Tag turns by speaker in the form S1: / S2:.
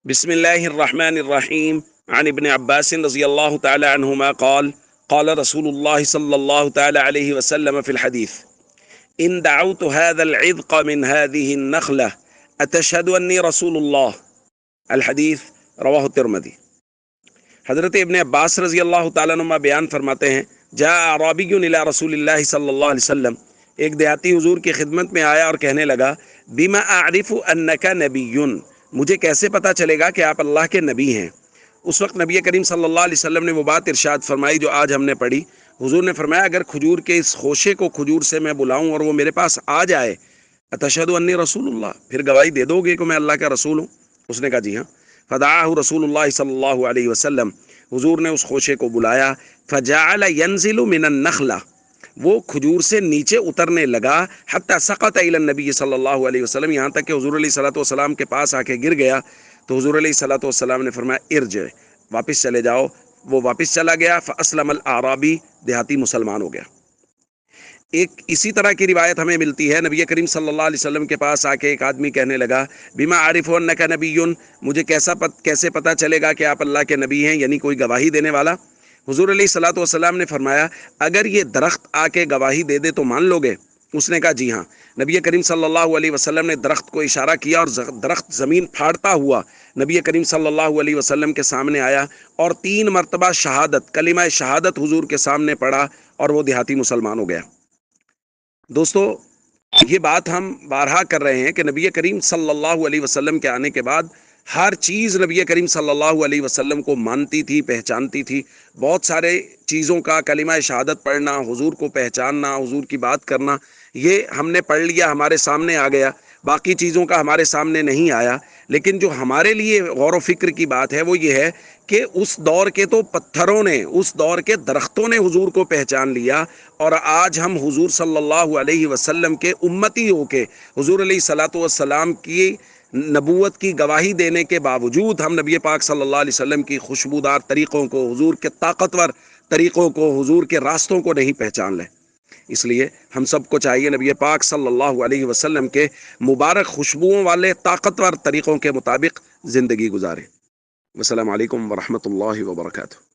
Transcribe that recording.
S1: بسم الله الرحمن الرحيم عن ابن عباس رضي الله تعالى عنهما قال قال رسول الله صلى الله تعالى عليه وسلم في الحديث إن دعوت هذا العذق من هذه النخلة أتشهد أني رسول الله الحدیث رواہ الترمذی۔ حضرت ابن عباس رضی اللہ تعالیٰ عنہ بیان فرماتے ہیں جاء اعرابی الی رسول اللہ صلی اللہ علیہ وسلم، ایک دیہاتی حضور کی خدمت میں آیا اور کہنے لگا بما اعرف انک نبی، مجھے کیسے پتہ چلے گا کہ آپ اللہ کے نبی ہیں۔ اس وقت نبی کریم صلی اللہ علیہ وسلم نے وہ بات ارشاد فرمائی جو آج ہم نے پڑھی۔ حضور نے فرمایا اگر کھجور کے اس خوشے کو کھجور سے میں بلاؤں اور وہ میرے پاس آ جائے، اتشہد انی رسول اللہ، پھر گواہی دے دو گے کہ میں اللہ کا رسول ہوں؟ اس نے کہا جی ہاں۔ فدعاہ رسول اللہ صلی اللہ علیہ وسلم، حضور نے اس خوشے کو بلایا، فجعل ينزل من النخلہ، وہ کھجور سے نیچے اترنے لگا، حتی سقط الی النبی صلی اللہ علیہ وسلم، یہاں تک کہ حضور علیہ الصلوۃ والسلام کے پاس آ کے گر گیا۔ تو حضور علیہ الصلوۃ والسلام نے فرمایا ارجع، واپس چلے جاؤ۔ وہ واپس چلا گیا، فاسلم الاعرابی، دیہاتی مسلمان ہو گیا۔ ایک اسی طرح کی روایت ہمیں ملتی ہے، نبی کریم صلی اللہ علیہ وسلم کے پاس آ کے ایک آدمی کہنے لگا بما عارف انک نبی، مجھے کیسے پتہ چلے گا کہ آپ اللہ کے نبی ہیں، یعنی کوئی گواہی دینے والا۔ حضور علیہ الصلوۃ والسلام نے فرمایا اگر یہ درخت آ کے گواہی دے دے تو مان لو گے؟ اس نے کہا جی ہاں۔ نبی کریم صلی اللہ علیہ وسلم نے درخت کو اشارہ کیا اور درخت زمین پھاڑتا ہوا نبی کریم صلی اللہ علیہ وسلم کے سامنے آیا اور 3 مرتبہ شہادت، کلمہ شہادت حضور کے سامنے پڑھا اور وہ دیہاتی مسلمان ہو گیا۔ دوستو، یہ بات ہم بارہا کر رہے ہیں کہ نبی کریم صلی اللہ علیہ وسلم کے آنے کے بعد ہر چیز نبی کریم صلی اللہ علیہ وسلم کو مانتی تھی، پہچانتی تھی۔ بہت سارے چیزوں کا کلمہ شہادت پڑھنا، حضور کو پہچاننا، حضور کی بات کرنا، یہ ہم نے پڑھ لیا، ہمارے سامنے آ گیا۔ باقی چیزوں کا ہمارے سامنے نہیں آیا۔ لیکن جو ہمارے لیے غور و فکر کی بات ہے وہ یہ ہے کہ اس دور کے تو پتھروں نے، اس دور کے درختوں نے حضور کو پہچان لیا، اور آج ہم حضور صلی اللہ علیہ وسلم کے امتی ہو کے حضور علیہ الصلوۃ والسلام کی نبوت کی گواہی دینے کے باوجود ہم نبی پاک صلی اللہ علیہ وسلم کی خوشبودار طریقوں کو، حضور کے طاقتور طریقوں کو، حضور کے راستوں کو نہیں پہچان لیں۔ اس لیے ہم سب کو چاہیے نبی پاک صلی اللہ علیہ وسلم کے مبارک خوشبوؤں والے طاقتور طریقوں کے مطابق زندگی گزاریں۔ السلام علیکم ورحمۃ اللہ وبرکاتہ۔